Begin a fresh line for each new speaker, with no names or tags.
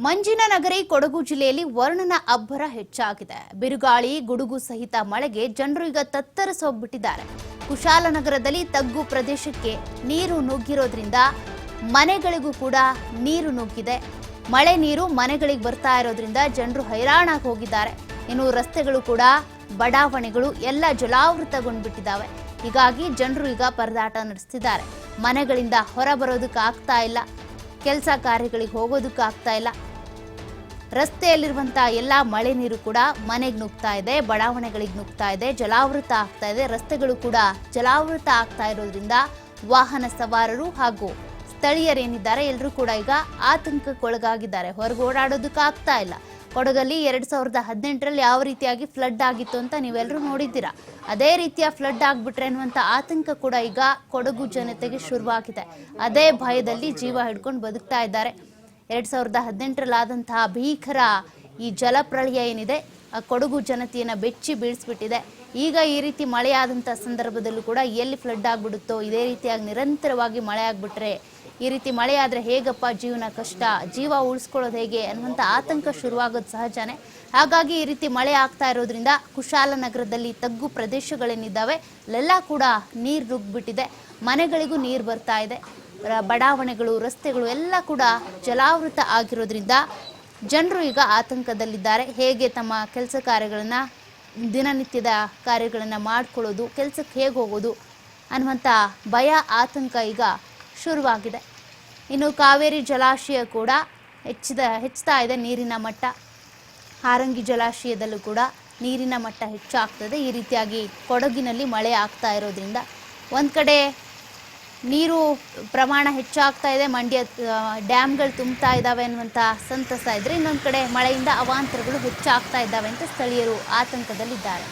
ಮಂಜಿನ ನಗರಿ ಕೊಡಗು ಜಿಲ್ಲೆಯಲ್ಲಿ ವರ್ಣನ ಅಬ್ಬರ ಹೆಚ್ಚಾಗಿದೆ. ಬಿರುಗಾಳಿ, ಗುಡುಗು ಸಹಿತ ಮಳೆಗೆ ಜನರು ಈಗ ತತ್ತರಿಸೋಗ್ಬಿಟ್ಟಿದ್ದಾರೆ. ಕುಶಾಲನಗರದಲ್ಲಿ ತಗ್ಗು ಪ್ರದೇಶಕ್ಕೆ ನೀರು ನುಗ್ಗಿರೋದ್ರಿಂದ ಮನೆಗಳಿಗೂ ಕೂಡ ನೀರು ನುಗ್ಗಿದೆ. ಮಳೆ ನೀರು ಮನೆಗಳಿಗೆ ಬರ್ತಾ ಇರೋದ್ರಿಂದ ಜನರು ಹೈರಾಣಾಗಿ ಹೋಗಿದ್ದಾರೆ. ಇನ್ನು ರಸ್ತೆಗಳು ಕೂಡ ಬಡಾವಣೆಗಳು ಎಲ್ಲ ಜಲಾವೃತಗೊಂಡ್ಬಿಟ್ಟಿದ್ದಾವೆ. ಹೀಗಾಗಿ ಜನರು ಈಗ ಪರದಾಟ ನಡೆಸ್ತಿದ್ದಾರೆ. ಮನೆಗಳಿಂದ ಹೊರ ಬರೋದಕ್ಕಾಗ್ತಾ ಇಲ್ಲ, ಕೆಲಸ ಕಾರ್ಯಗಳಿಗೆ ಹೋಗೋದಕ್ಕಾಗ್ತಾ ಇಲ್ಲ. ರಸ್ತೆಯಲ್ಲಿರುವಂತಹ ಎಲ್ಲ ಮಳೆ ನೀರು ಕೂಡ ಮನೆಗೆ ನುಗ್ತಾ ಇದೆ, ಬಡಾವಣೆಗಳಿಗೆ ನುಗ್ತಾ ಇದೆ, ಜಲಾವೃತ ಆಗ್ತಾ ಇದೆ. ರಸ್ತೆಗಳು ಕೂಡ ಜಲಾವೃತ ಆಗ್ತಾ ಇರೋದ್ರಿಂದ ವಾಹನ ಸವಾರರು ಹಾಗೂ ಸ್ಥಳೀಯರೇನಿದ್ದಾರೆ ಎಲ್ಲರೂ ಕೂಡ ಈಗ ಆತಂಕಕ್ಕೊಳಗಾಗಿದ್ದಾರೆ. ಹೊರಗೆ ಓಡಾಡೋದಕ್ಕಾಗ್ತಾ ಇಲ್ಲ. ಕೊಡಗಲ್ಲಿ 2018ರಲ್ಲಿ ಯಾವ ರೀತಿಯಾಗಿ ಫ್ಲಡ್ ಆಗಿತ್ತು ಅಂತ ನೀವೆಲ್ಲರೂ ನೋಡಿದ್ದೀರಾ. ಅದೇ ರೀತಿಯ ಫ್ಲಡ್ ಆಗಿಬಿಟ್ರೆ ಅನ್ನುವಂಥ ಆತಂಕ ಕೂಡ ಈಗ ಕೊಡಗು ಜನತೆಗೆ ಶುರುವಾಗಿದೆ. ಅದೇ ಭಯದಲ್ಲಿ ಜೀವ ಹಿಡ್ಕೊಂಡು ಬದುಕ್ತಾ ಇದ್ದಾರೆ. 2018ರಲ್ಲಾದಂತಹ ಭೀಕರ ಈ ಜಲಪ್ರಳಯ ಏನಿದೆ ಆ ಕೊಡಗು ಜನತೆಯನ್ನು ಬೆಚ್ಚಿ ಬೀಳಿಸ್ಬಿಟ್ಟಿದೆ. ಈಗ ಈ ರೀತಿ ಮಳೆಯಾದಂಥ ಸಂದರ್ಭದಲ್ಲೂ ಕೂಡ ಎಲ್ಲಿ ಫ್ಲಡ್ ಆಗಿಬಿಡುತ್ತೋ, ಇದೇ ರೀತಿಯಾಗಿ ನಿರಂತರವಾಗಿ ಮಳೆ ಆಗಿಬಿಟ್ರೆ ಈ ರೀತಿ ಮಳೆ ಆದರೆ ಹೇಗಪ್ಪ ಜೀವನ ಕಷ್ಟ, ಜೀವ ಉಳಿಸ್ಕೊಳ್ಳೋದು ಹೇಗೆ ಅನ್ನುವಂಥ ಆತಂಕ ಶುರುವಾಗೋದು ಸಹಜನೇ. ಹಾಗಾಗಿ ಈ ರೀತಿ ಮಳೆ ಆಗ್ತಾ ಇರೋದ್ರಿಂದ ಕುಶಾಲನಗರದಲ್ಲಿ ತಗ್ಗು ಪ್ರದೇಶಗಳೇನಿದ್ದಾವೆ ಅಲ್ಲೆಲ್ಲ ಕೂಡ ನೀರು ನುಗ್ಗಿಬಿಟ್ಟಿದೆ. ಮನೆಗಳಿಗೂ ನೀರು ಬರ್ತಾ ಇದೆ. ಬಡಾವಣೆಗಳು, ರಸ್ತೆಗಳು ಎಲ್ಲ ಕೂಡ ಜಲಾವೃತ ಆಗಿರೋದ್ರಿಂದ ಜನರು ಈಗ ಆತಂಕದಲ್ಲಿದ್ದಾರೆ. ಹೇಗೆ ತಮ್ಮ ಕೆಲಸ ಕಾರ್ಯಗಳನ್ನು, ದಿನನಿತ್ಯದ ಕಾರ್ಯಗಳನ್ನು ಮಾಡ್ಕೊಳ್ಳೋದು, ಕೆಲಸಕ್ಕೆ ಹೇಗೆ ಹೋಗೋದು ಅನ್ನುವಂಥ ಭಯ, ಆತಂಕ ಈಗ ಶುರುವಾಗಿದೆ. ಇನ್ನು ಕಾವೇರಿ ಜಲಾಶಯ ಕೂಡ ಹೆಚ್ಚುತ್ತಾ ಇದೆ ನೀರಿನ ಮಟ್ಟ. ಹಾರಂಗಿ ಜಲಾಶಯದಲ್ಲೂ ಕೂಡ ನೀರಿನ ಮಟ್ಟ ಹೆಚ್ಚಾಗ್ತದೆ. ಈ ರೀತಿಯಾಗಿ ಕೊಡಗಿನಲ್ಲಿ ಮಳೆ ಆಗ್ತಾ ಇರೋದ್ರಿಂದ ಒಂದು ಕಡೆ ನೀರು ಪ್ರಮಾಣ ಹೆಚ್ಚಾಗ್ತಾ ಇದೆ, ಮಂಡ್ಯ ಡ್ಯಾಮ್ಗಳು ತುಂಬ್ತಾ ಇದ್ದಾವೆ ಅನ್ನುವಂಥ ಸಂತಸ ಇದ್ದರೆ, ಇನ್ನೊಂದು ಕಡೆ ಮಳೆಯಿಂದ ಅವಾಂತರಗಳು ಹೆಚ್ಚಾಗ್ತಾ ಇದ್ದಾವೆ ಅಂತ ಸ್ಥಳೀಯರು ಆತಂಕದಲ್ಲಿದ್ದಾರೆ.